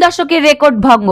দশকের রেকর্ড ভঙ্গ,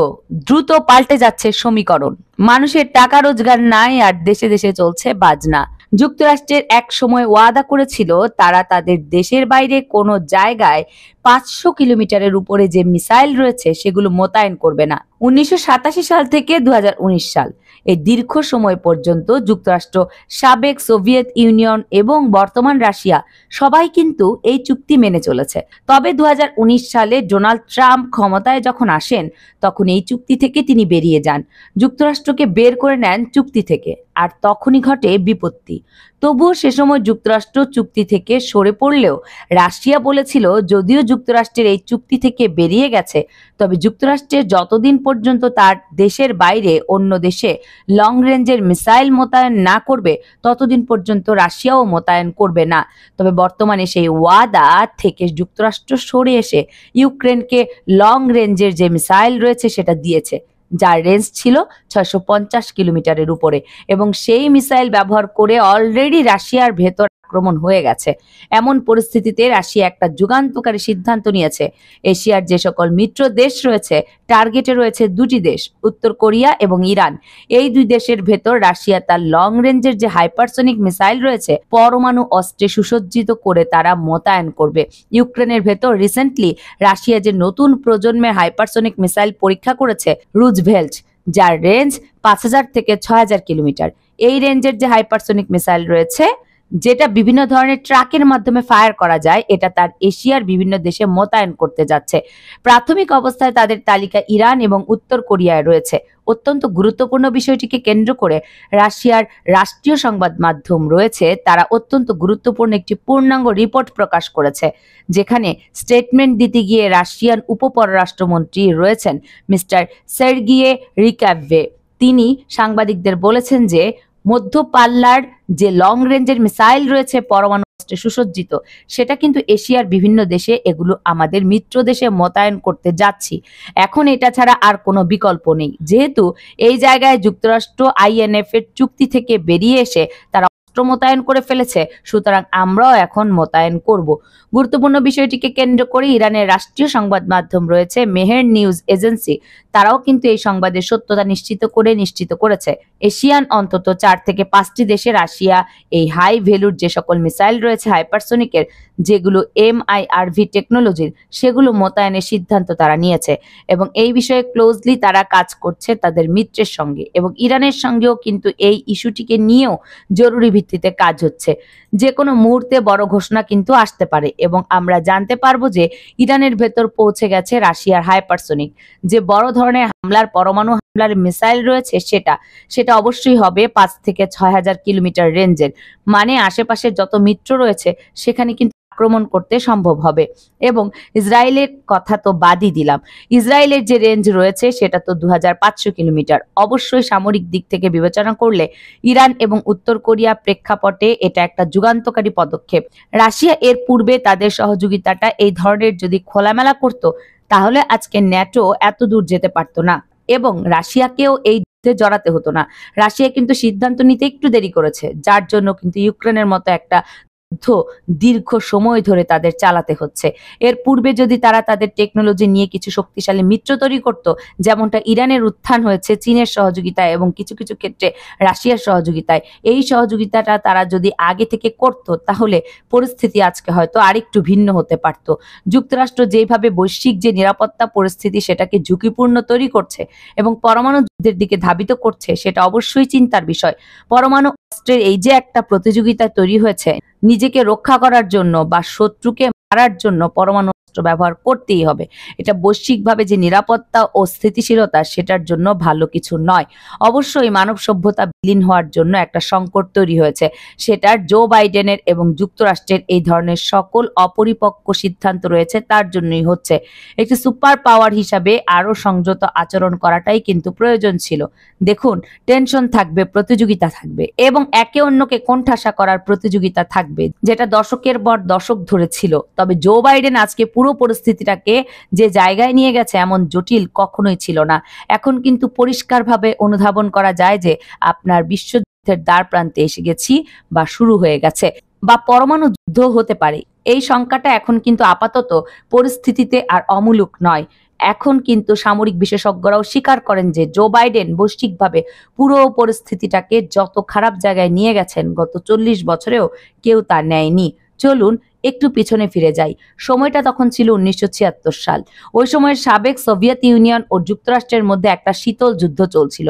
দ্রুত পাল্টে যাচ্ছে সমীকরণ। মানুষের টাকা রোজগার নাই আর দেশে দেশে চলছে বাজনা। যুক্তরাষ্ট্রের এক সময় ওয়াদা করেছিল তারা তাদের দেশের বাইরে কোনো জায়গায় 500 কিলোমিটারের উপরে যে মিসাইল রয়েছে সেগুলো মোতায়েন করবে না। 1987 সাল থেকে 2019 সাল, এই দীর্ঘ সময় পর্যন্ত যুক্তরাষ্ট্র, সাবেক সোভিয়েত ইউনিয়ন এবং বর্তমান রাশিয়া সবাই কিন্তু এই চুক্তি মেনে চলেছে। তবে 2019 সালে ডোনাল্ড ট্রাম্প ক্ষমতায় যখন আসেন তখন এই চুক্তি থেকে তিনি বেরিয়ে যান, যুক্তরাষ্ট্রকে বের করে নেন চুক্তি থেকে, আর তখনই ঘটে বিপত্তি। তবুও সে সময় যুক্তরাষ্ট্র চুক্তি থেকে সরে পড়লেও রাশিয়া বলেছিল যদিও যুক্তরাষ্ট্রের এই চুক্তি থেকে বেরিয়ে গেছে, তবে যুক্তরাষ্ট্রের যতদিন পর্যন্ত তার দেশের বাইরে অন্য দেশে লং রেঞ্জের মিসাইল মোতায়েন না করবে ততদিন পর্যন্ত রাশিয়াও মোতায়েন করবে না। তবে বর্তমানে সেই ওয়াদা থেকে যুক্তরাষ্ট্র সরে এসে ইউক্রেনকে লং রেঞ্জের যে মিসাইল রয়েছে সেটা দিয়েছে, যার রেঞ্জ ছিল 650 কিলোমিটারের উপরে, এবং সেই মিসাইল ব্যবহার করে অলরেডি রাশিয়ার ভেতর আক্রমণ হয়ে গেছে। এমন পরিস্থিতিতে রাশিয়া একটা যুগান্তকারী সিদ্ধান্ত নিয়েছে। এশিয়ার যে সকল মিত্র দেশ রয়েছে টার্গেটে রয়েছে দুটি দেশ, উত্তর কোরিয়া এবং ইরান। এই দুই দেশের ভেতর রাশিয়া তার লং রেঞ্জের যে হাইপারসনিক মিসাইল রয়েছে পরমাণু অস্ত্রে সুসজ্জিত করে তারা মোতায়েন করবে। ইউক্রেনের ভেতর রিসেন্টলি রাশিয়া যে নতুন প্রজন্মের হাইপারসনিক মিসাইল পরীক্ষা করেছে রুজভেল্ট, যার রেঞ্জ 5000 থেকে 6000 কিলোমিটার। এই রেঞ্জের যে হাইপারসনিক মিসাইল রয়েছে যেটা বিভিন্ন ধরনের ট্রাকের মাধ্যমে ফায়ার করা যায়, এটা তার এশিয়ার বিভিন্ন দেশে মোতায়েন করতে যাচ্ছে। প্রাথমিক অবস্থায় তাদের তালিকা ইরান এবং উত্তর কোরিয়ায় রয়েছে। অত্যন্ত গুরুত্বপূর্ণ বিষয়টিকে কেন্দ্র করে রাশিয়ার রাষ্ট্রীয় সংবাদ মাধ্যম রয়েছে, তারা অত্যন্ত গুরুত্বপূর্ণ একটি পূর্ণাঙ্গ রিপোর্ট প্রকাশ করেছে, যেখানে স্টেটমেন্ট দিতে গিয়ে রাশিয়ান উপপররাষ্ট্রমন্ত্রী রয়েছেন মিস্টার সের্গিয়ে রিকাভে। তিনি সাংবাদিকদের বলেছেন যে মধ্য পাল্লার যে লং রেঞ্জের মিসাইল রয়েছে পরমাণু অস্ত্রে সুসজ্জিত, সেটা কিন্তু এশিয়ার বিভিন্ন দেশে এগুলো আমাদের মিত্র দেশে মোতায়েন করতে যাচ্ছি। এখন এটা ছাড়া আর কোনো বিকল্প নেই, যেহেতু এই জায়গায় যুক্তরাষ্ট্র আইএনএফ এর চুক্তি থেকে বেরিয়ে এসে তারা অস্ত্র মোতায়েন করে ফেলেছে, সুতরাং আমরাও এখন মোতায়েন করব। গুরুত্বপূর্ণ বিষয়টিকে কেন্দ্র করে ইরানের রাষ্ট্রীয় সংবাদ মাধ্যম রয়েছে মেহের নিউজ এজেন্সি, তারাও কিন্তু এই সংবাদের সত্যতা নিশ্চিত করেছে। এশিয়ান অন্তত 4 থেকে 5টি দেশে রাশিয়া এই হাই ভ্যালুর যে সকল মিসাইল রয়েছে হাইপারসনিকের, যেগুলো MIRV টেকনোলজির, সেগুলো মোতায়েনের সিদ্ধান্ত তারা নিয়েছে এবং এই বিষয়ে ক্লোজলি তারা কাজ করছে তাদের মিত্রের সঙ্গে, এবং ইরানের সঙ্গেও কিন্তু এই ইস্যুটিকে নিয়েও জরুরি ভিত্তিতে কাজ হচ্ছে। যে কোনো মুহূর্তে বড় ঘোষণা কিন্তু আসতে পারে এবং আমরা জানতে পারবো যে ইরানের ভেতর পৌঁছে গেছে রাশিয়ার হাইপারসনিক যে বড় ধরনের হামলার পরমাণু হামলার মিসাইল রয়েছে, সেটা অবশ্যই হবে 5 থেকে 6000 কিলোমিটার রেঞ্জের, মানে আশেপাশে যত মিত্র রয়েছে সেখানে কিন্তু আক্রমণ করতে সম্ভব হবে। এবং ইসরায়েলের কথা তো বাদই দিলাম, ইসরায়েলের যে রেঞ্জ রয়েছে সেটা তো 2500 কিলোমিটার। অবশ্যই সামরিক দিক থেকে বিবেচনা করলে ইরান এবং উত্তর কোরিয়া প্রেক্ষাপটে এটা একটা যুগান্তকারী পদক্ষেপ। রাশিয়া এর পূর্বে তাদের সহযোগিতাটা এই ধরনের যদি খোলামেলা করত তাহলে আজকে ন্যাটো এত দূর যেতে পারতো না এবং রাশিয়াকেও এই যুদ্ধে জড়াতে হতো না। রাশিয়া কিন্তু সিদ্ধান্ত নিতে একটু দেরি করেছে, যার জন্য কিন্তু ইউক্রেনের মতো একটা যুদ্ধ দীর্ঘ সময় ধরে তাদের চালাতে হচ্ছে। এর পূর্বে যদি তারা তাদের টেকনোলজি নিয়ে কিছু শক্তিশালী মিত্র তৈরি করত, যেমনটা ইরানের উত্থান হয়েছে চীনের সহযোগিতায় এবং কিছু কিছু ক্ষেত্রে রাশিয়ার সহযোগিতায়, এই সহযোগিতাটা তারা যদি আগে থেকে করত তাহলে পরিস্থিতি আজকে হয়তো আরেকটু ভিন্ন হতে পারত। যুক্তরাষ্ট্র যেভাবে বৈশ্বিক যে নিরাপত্তা পরিস্থিতি সেটাকে ঝুঁকিপূর্ণ তৈরি করছে এবং পরমাণু যুদ্ধের দিকে ধাবিত করছে, সেটা অবশ্যই চিন্তার বিষয়। পরমাণু অস্ত্রের এই যে একটা প্রতিযোগিতা তৈরি হয়েছে, নিজেকে রক্ষা করার জন্য বা শত্রুকে মারার জন্য পরমাণু অস্ত্র ব্যবহার করতেই হবে। এটা বৈশ্বিকভাবে যে নিরাপত্তা ও স্থিতিশীলতা সেটার জন্য ভালো কিছু নয়। অবশ্যই মানব সভ্যতা বিলীন হওয়ার জন্য একটা সংকট তৈরি হয়েছে, সেটার জো বাইডেনের এবং যুক্তরাষ্ট্রের এই ধরনের সকল অপরিপক্ক সিদ্ধান্ত রয়েছে তার জন্যই হচ্ছে। একটি সুপার পাওয়ার হিসাবে আরো সংযত আচরণ করাটাই কিন্তু প্রয়োজন ছিল। দেখুন, টেনশন থাকবে, প্রতিযোগিতা থাকবে এবং একে অন্যকে কোণঠাসা করার প্রতিযোগিতা থাকবে, যেটা দশকের পর দশক ধরে ছিল। তবে জো বাইডেন আজকে পুরো পরিস্থিতিটাকে যে জায়গায় নিয়ে গেছে এমন জটিল কখনোই ছিল না। এখন কিন্তু পরিষ্কারভাবে অনুধাবন করা যায় যে আপনার বিশ্বযুদ্ধের দ্বার প্রান্তে এসে গেছি বা শুরু হয়ে গেছে বা পরমাণু যুদ্ধ হতে পারে। এই শঙ্কাটা এখন কিন্তু আপাতত পরিস্থিতিতে আর অমূলক নয়। এখন কিন্তু সামরিক বিশেষজ্ঞরাও স্বীকার করেন যে জো বাইডেন বৈশ্বিকভাবে পুরো পরিস্থিতিটাকে যত খারাপ জায়গায় নিয়ে গেছেন গত 40 বছরেও কেউ তা নেয়নি। চলুন একটু পিছনে ফিরে যাই। সময়টা তখন ছিল 1976 সাল। ওই সময়ের সাবেক সোভিয়েত ইউনিয়ন ও যুক্তরাষ্ট্রের মধ্যে একটা শীতল যুদ্ধ চলছিল।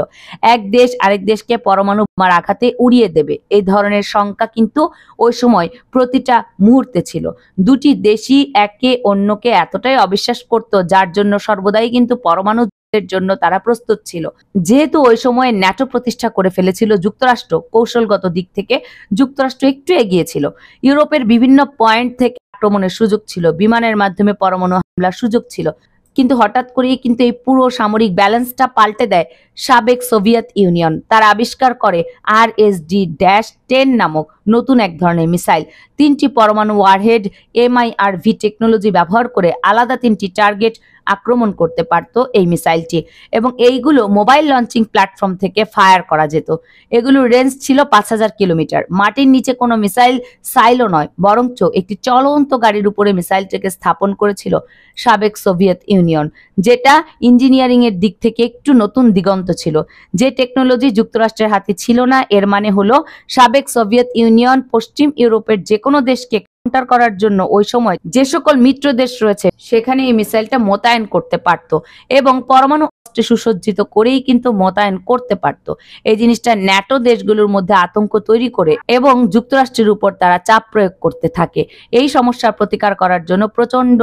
এক দেশ আরেক দেশকে পরমাণু বোমার আঘাতে উড়িয়ে দেবে, এই ধরনের শঙ্কা কিন্তু ওই সময় প্রতিটা মুহূর্তে ছিল। দুটি দেশই একে অন্যকে এতটাই অবিশ্বাস করত, যার জন্য সর্বদাই কিন্তু পরমাণু যুদ্ধের জন্য তারা প্রস্তুত ছিল। যেহেতু ওই সময়ে ন্যাটো প্রতিষ্ঠা করে ফেলেছিল যুক্তরাষ্ট্র, কৌশলগত দিক থেকে যুক্তরাষ্ট্র একটু এগিয়ে ছিল। ইউরোপের বিভিন্ন পয়েন্ট থেকে আক্রমণের সুযোগ ছিল, বিমানের মাধ্যমে পরমাণু হামলার সুযোগ ছিল। কিন্তু হঠাৎ করেই কিন্তু এই পুরো সামরিক ব্যালেন্সটা পাল্টে দেয় সাবেক সোভিয়েত ইউনিয়ন। তারা আবিষ্কার করে RSD-10 নামক নতুন এক ধরনের মিসাইল। 3টি পরমাণু ওয়ারহেড MIRV টেকনোলজি ব্যবহার করে আলাদা 3টি টার্গেট আক্রমণ করতে পারত এই মিসাইলটি, এবং এইগুলো মোবাইল লঞ্চিং প্ল্যাটফর্ম থেকে ফায়ার করা যেত। এগুলোর রেঞ্জ ছিল 5000 কিলোমিটার। মাটির নিচে কোনো মিসাইল সাইলো নয়, বরঞ্চ একটি চলন্ত গাড়ির উপরে মিসাইলটিকে স্থাপন করেছিল সাবেক সোভিয়েত ইউনিয়ন, যেটা ইঞ্জিনিয়ারিং এর দিক থেকে একটু নতুন দিগন্ত ছিল। যে টেকনোলজি যুক্তরাষ্ট্রের হাতে ছিল না, এর মানে হলো সাবেক সোভিয়েত ইউনিয়ন পশ্চিম ইউরোপের যে কোনো দেশকে কাউন্টার করার জন্য ওই সময় যে সকল মিত্র দেশ রয়েছে সেখানে এই মিসাইলটা মোতায়েন করতে পারত, এবং পরমাণু অস্ত্রে সুসজ্জিত করেই কিন্তু মোতায়েন করতে পারত। এই জিনিসটা ন্যাটো দেশগুলোর মধ্যে আতঙ্ক তৈরি করে এবং যুক্তরাষ্ট্রের উপর তারা চাপ প্রয়োগ করতে থাকে। এই সমস্যার প্রতিকার করার জন্য প্রচন্ড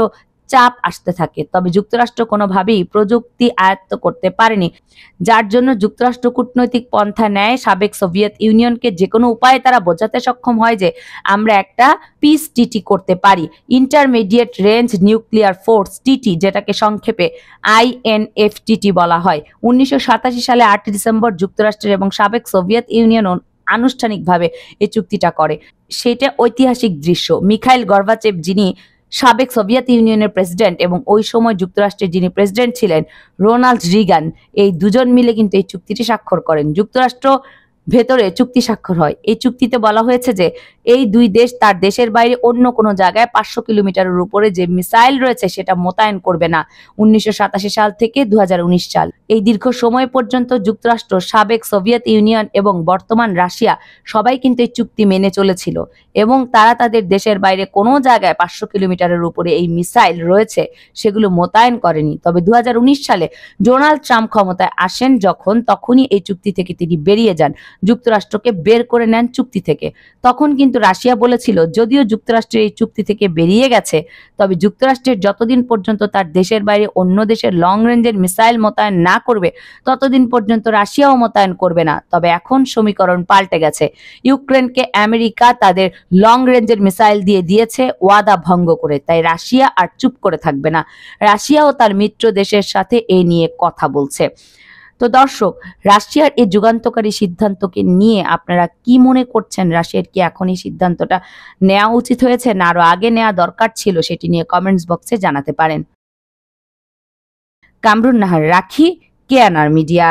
চাপ আসতে থাকে, তবে যুক্তরাষ্ট্র কোনোভাবেই প্রযুক্তি আয়ত্ত করতে পারেনি, যার জন্য যুক্তরাষ্ট্র কূটনৈতিক পন্থা নেয়। সাবেক সোভিয়েত ইউনিয়নকে যে কোনো উপায়ে তারা বোঝাতে সক্ষম হয় যে আমরা একটা পিস টিটি করতে পারি, intermediate range nuclear force TT, যেটাকে সংক্ষেপে INFTT বলা হয়। 1987 সালে 8 ডিসেম্বর যুক্তরাষ্ট্রের এবং সাবেক সোভিয়েত ইউনিয়ন আনুষ্ঠানিকভাবে এই চুক্তিটা করে। সেটা ঐতিহাসিক দৃশ্য। মিখাইল গর্বাচেভ, যিনি সাবেক সোভিয়েত ইউনিয়নের প্রেসিডেন্ট, এবং ওই সময় যুক্তরাষ্ট্রের যিনি প্রেসিডেন্ট ছিলেন রোনাল্ড রিগান, এই দুজন মিলে কিন্তু এই চুক্তিটি স্বাক্ষর করেন। যুক্তরাষ্ট্র ভেতরে চুক্তি স্বাক্ষর হয়। এই চুক্তিতে বলা হয়েছে যে এই দুই দেশ তার দেশের বাইরে অন্য কোনো জায়গায় 500 কিলোমিটারের উপরে যে মিসাইল রয়েছে সেটা মোতায়েন করবে না 1987 সাল থেকে 2019 সাল। এই দীর্ঘ সময় পর্যন্ত যুক্তরাষ্ট্র, সাবেক সোভিয়েত ইউনিয়ন এবং বর্তমান রাশিয়া সবাই কিন্তু এই চুক্তি মেনে চলেছিল, এবং তারা তাদের দেশের বাইরে কোনো জায়গায় 500 কিলোমিটারের উপরে এই মিসাইল রয়েছে সেগুলো মোতায়েন করেনি। তবে 2019 সালে ডোনাল্ড ট্রাম্প ক্ষমতায় আসেন যখন, তখনই এই চুক্তি থেকে তিনি বেরিয়ে যান, যুক্তরাষ্ট্রকে বের করে নেন চুক্তি থেকে। তখন কিন্তু রাশিয়া বলেছিল যদিও যুক্তরাষ্ট্রের এই চুক্তি থেকে বেরিয়ে গেছে, তবে যুক্তরাষ্ট্রের যতদিন পর্যন্ত তার দেশের বাইরে অন্য দেশের লং রেঞ্জের মিসাইল মোতায়েন না করবে ততদিন পর্যন্ত রাশিয়াও মোতায়েন করবে না। তবে এখন সমীকরণ পাল্টে গেছে। ইউক্রেনকে আমেরিকা তাদের লং রেঞ্জের মিসাইল দিয়ে দিয়েছে ওয়াদা ভঙ্গ করে, তাই রাশিয়া আর চুপ করে থাকবে না। রাশিয়াও তার মিত্র দেশের সাথে এই নিয়ে কথা বলছে। তো দর্শক, রাশিয়ার এই যুগান্তকারী সিদ্ধান্তকে নিয়ে আপনারা কি মনে করছেন? রাশিয়ার কি এখন এই সিদ্ধান্তটা নেওয়া উচিত হয়েছে, না আরো আগে নেওয়া দরকার ছিল? সেটি নিয়ে কমেন্টস বক্সে জানাতে পারেন। কামরুন নাহার রাখি, কেএনআর মিডিয়া।